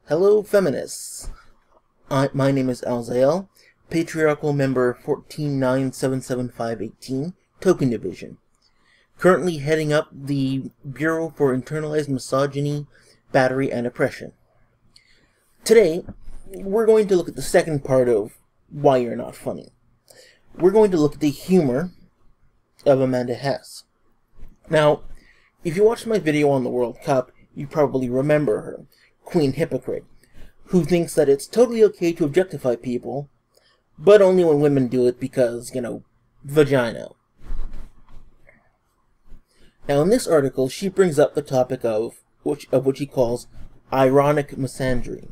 Hello, Feminists. My name is Alzael, Patriarchal Member 149775518, Token Division. Currently heading up the Bureau for Internalized Misogyny, Battery, and Oppression. Today, we're going to look at the second part of Why You're Not Funny. We're going to look at the humor of Amanda Hess. Now, if you watched my video on the World Cup, you probably remember her, Queen Hypocrite, who thinks that it's totally okay to objectify people, but only when women do it because, vagina. Now, in this article, she brings up the topic of what she calls ironic misandry.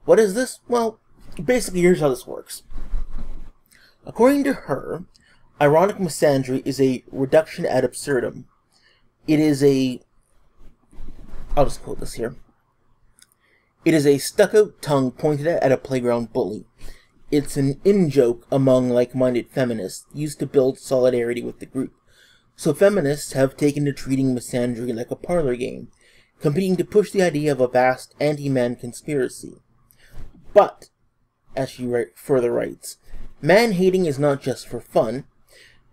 What is this? Well, basically, here's how this works. According to her, ironic misandry is a reduction ad absurdum. It is I'll just quote this here. It is a stuck-out tongue pointed at a playground bully. It's an in-joke among like-minded feminists used to build solidarity with the group. So feminists have taken to treating misandry like a parlor game, competing to push the idea of a vast anti-man conspiracy. But, as she further writes, man-hating is not just for fun,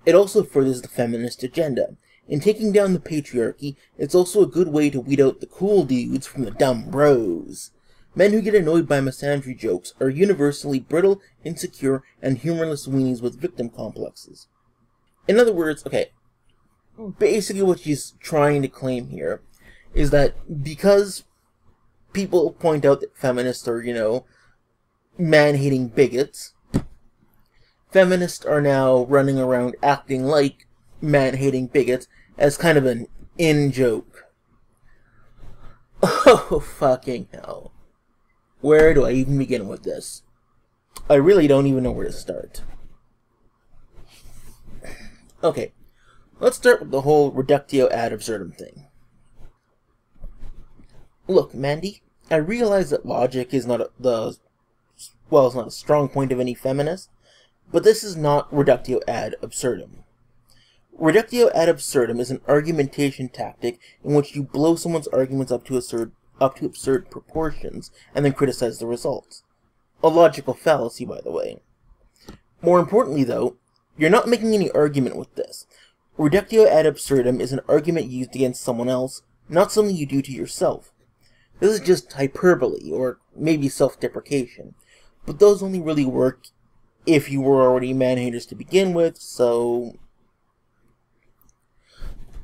it also furthers the feminist agenda. In taking down the patriarchy, it's also a good way to weed out the cool dudes from the dumb bros. Men who get annoyed by misandry jokes are universally brittle, insecure, and humorless weenies with victim complexes. In other words, basically what she's trying to claim here is that because people point out that feminists are, man-hating bigots, feminists are now running around acting like man-hating bigots as kind of an in-joke. Oh, fucking hell. Where do I even begin with this? I really don't even know where to start. Okay, let's start with the whole reductio ad absurdum thing. Look, Mandy, I realize that logic is not it's not a strong point of any feminist, but this is not reductio ad absurdum. Reductio ad absurdum is an argumentation tactic in which you blow someone's arguments up to absurd proportions and then criticize the results. A logical fallacy, by the way. More importantly, though, you're not making any argument with this. Reductio ad absurdum is an argument used against someone else, not something you do to yourself. This is just hyperbole, or maybe self-deprecation. But those only really work if you were already man-haters to begin with, so...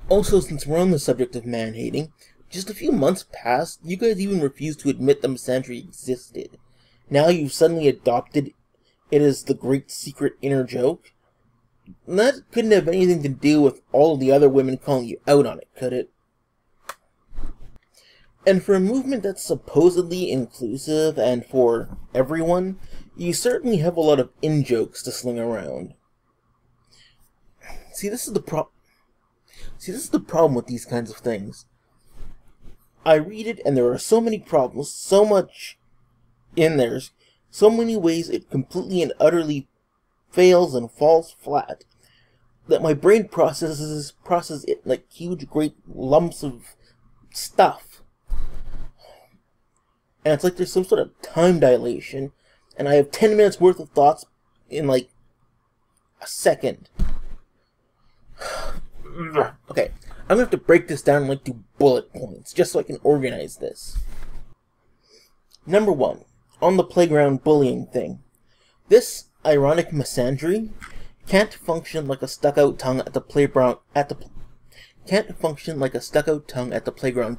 Also, since we're on the subject of man-hating, just a few months past, you guys even refused to admit that misandry existed. Now you've suddenly adopted it as the great secret inner joke? And that couldn't have anything to do with all of the other women calling you out on it, could it? And for a movement that's supposedly inclusive and for everyone, you certainly have a lot of in-jokes to sling around. See, this is the problem with these kinds of things. I read it, and there are so many problems, so much in there, so many ways it completely and utterly fails and falls flat, that my brain processes it like huge, great lumps of stuff. And it's like there's some sort of time dilation, and I have 10 minutes worth of thoughts in like a second. Okay, I'm gonna have to break this down into bullet points, just so I can organize this. Number 1, on the playground bullying thing. This ironic misandry can't function like a stuck-out tongue at the playground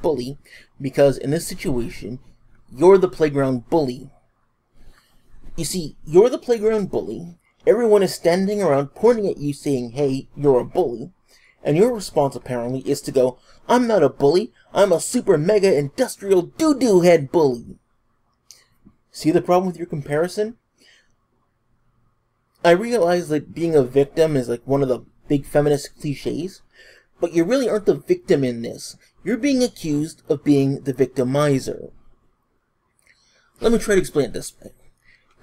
bully, because in this situation, you're the playground bully. You see, you're the playground bully, everyone is standing around pointing at you saying, hey, you're a bully, and your response, apparently, is to go, I'm not a bully, I'm a super mega industrial doo-doo head bully. See the problem with your comparison? I realize that being a victim is like one of the big feminist cliches, but you really aren't the victim in this. You're being accused of being the victimizer. Let me try to explain it this way.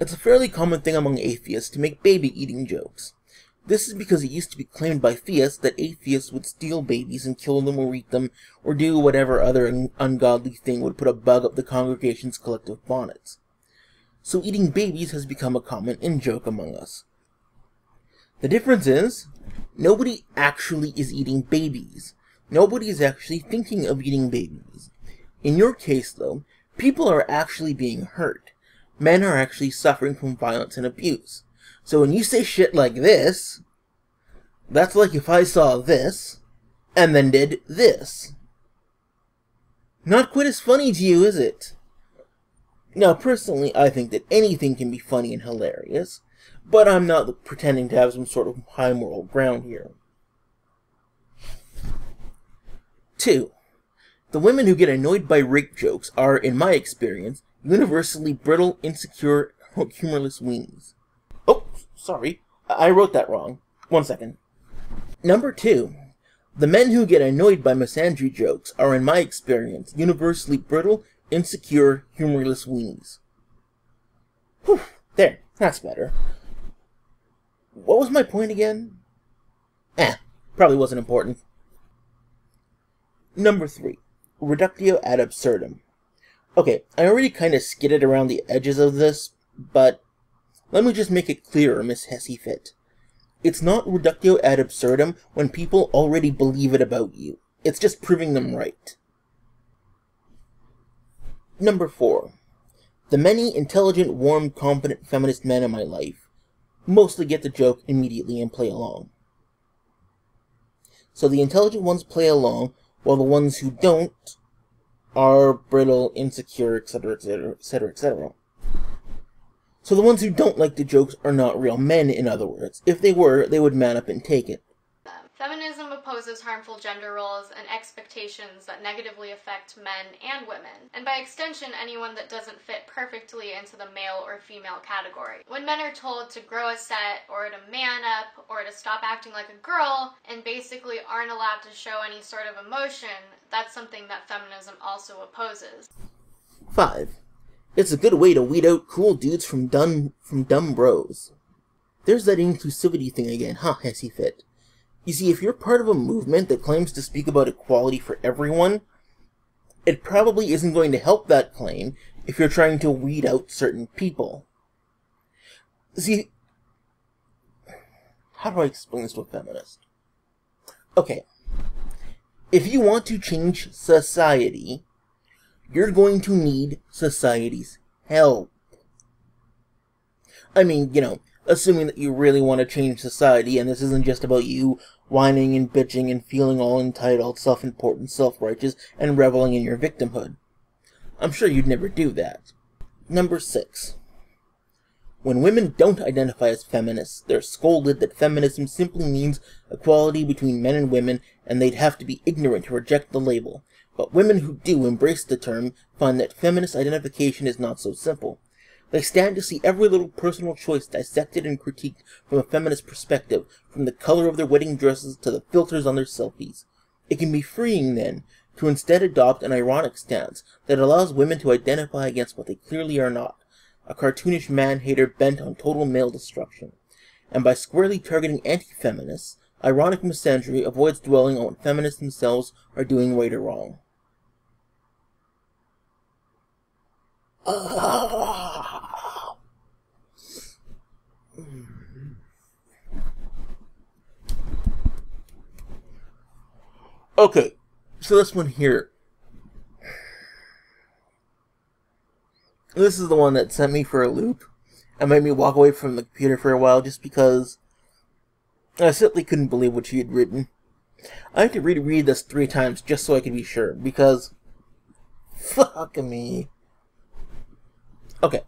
It's a fairly common thing among atheists to make baby-eating jokes. This is because it used to be claimed by theists that atheists would steal babies and kill them or eat them, or do whatever other ungodly thing would put a bug up the congregation's collective bonnets. So eating babies has become a common in-joke among us. The difference is, nobody actually is eating babies. Nobody is actually thinking of eating babies. In your case, though, people are actually being hurt. Men are actually suffering from violence and abuse. So when you say shit like this, that's like if I saw this, and then did this. Not quite as funny to you, is it? Now, personally, I think that anything can be funny and hilarious, but I'm not pretending to have some sort of high moral ground here. 2. The women who get annoyed by rape jokes are, in my experience, universally brittle, insecure, humorless weenies. Oh, sorry. I wrote that wrong. 1 second. Number 2. The men who get annoyed by misandry jokes are, in my experience, universally brittle, insecure, humorless weenies. Whew. There. That's better. What was my point again? Probably wasn't important. Number 3. Reductio ad absurdum. Okay, I already kind of skidded around the edges of this, but let me just make it clearer, Miss Hessy-Fit. It's not reductio ad absurdum when people already believe it about you. It's just proving them right. Number 4. The many intelligent, warm, confident feminist men in my life mostly get the joke immediately and play along. So the intelligent ones play along, while the ones who don't are brittle, insecure, etc., etc., etc., etc. So the ones who don't like the jokes are not real men, in other words. If they were, they would man up and take it. Feminism opposes harmful gender roles and expectations that negatively affect men and women, and by extension anyone that doesn't fit perfectly into the male or female category. When men are told to grow a set, or to man up, or to stop acting like a girl, and basically aren't allowed to show any sort of emotion, that's something that feminism also opposes. 5. It's a good way to weed out cool dudes from dumb bros. There's that inclusivity thing again, huh, Hessy-Fit? You see, if you're part of a movement that claims to speak about equality for everyone, it probably isn't going to help that claim if you're trying to weed out certain people. See, how do I explain this to a feminist? Okay, if you want to change society, you're going to need society's help. I mean, assuming that you really want to change society, and this isn't just about you whining and bitching and feeling all entitled, self-important, self-righteous, and reveling in your victimhood. I'm sure you'd never do that. Number 6. When women don't identify as feminists, they're scolded that feminism simply means equality between men and women, and they'd have to be ignorant to reject the label. But women who do embrace the term find that feminist identification is not so simple. They stand to see every little personal choice dissected and critiqued from a feminist perspective, from the color of their wedding dresses to the filters on their selfies. It can be freeing, then, to instead adopt an ironic stance that allows women to identify against what they clearly are not, a cartoonish man-hater bent on total male destruction. And by squarely targeting anti-feminists, ironic misandry avoids dwelling on what feminists themselves are doing right or wrong. Okay, so this one here. This is the one that sent me for a loop and made me walk away from the computer for a while just because I simply couldn't believe what she had written. I had to reread this 3 times just so I could be sure, because fuck me. Okay.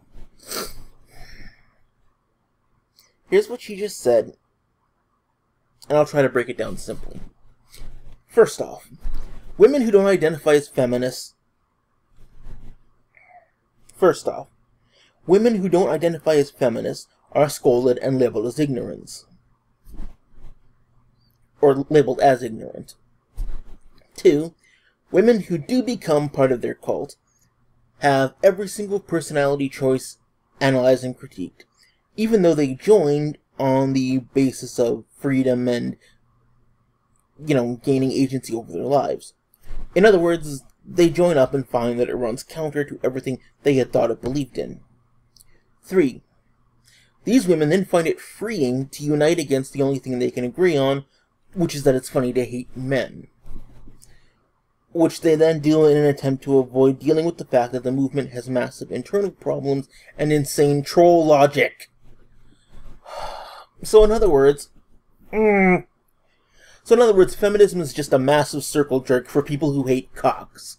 Here's what she just said, and I'll try to break it down simply. First off, women who don't identify as feminists... First off, women who don't identify as feminists are scolded and labeled as ignorance. Or labeled as ignorant. 2, women who do become part of their cult have every single personality choice analyzed and critiqued, even though they joined on the basis of freedom and, gaining agency over their lives. In other words, they join up and find that it runs counter to everything they had thought it believed in. 3. These women then find it freeing to unite against the only thing they can agree on, which is that it's funny to hate men. Which they then do in an attempt to avoid dealing with the fact that the movement has massive internal problems and insane troll logic. So in other words, feminism is just a massive circle jerk for people who hate cocks.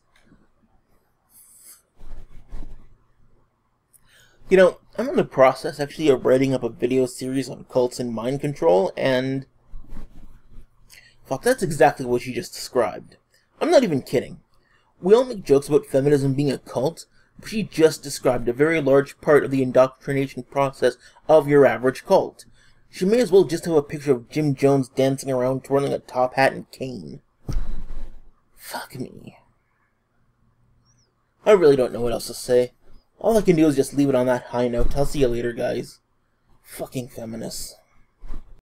I'm in the process, actually, of writing up a video series on cults and mind control, and fuck, that's exactly what you just described. I'm not even kidding. We all make jokes about feminism being a cult, but she just described a very large part of the indoctrination process of your average cult. She may as well just have a picture of Jim Jones dancing around twirling a top hat and cane. Fuck me. I really don't know what else to say. All I can do is just leave it on that high note. I'll see you later, guys. Fucking feminists.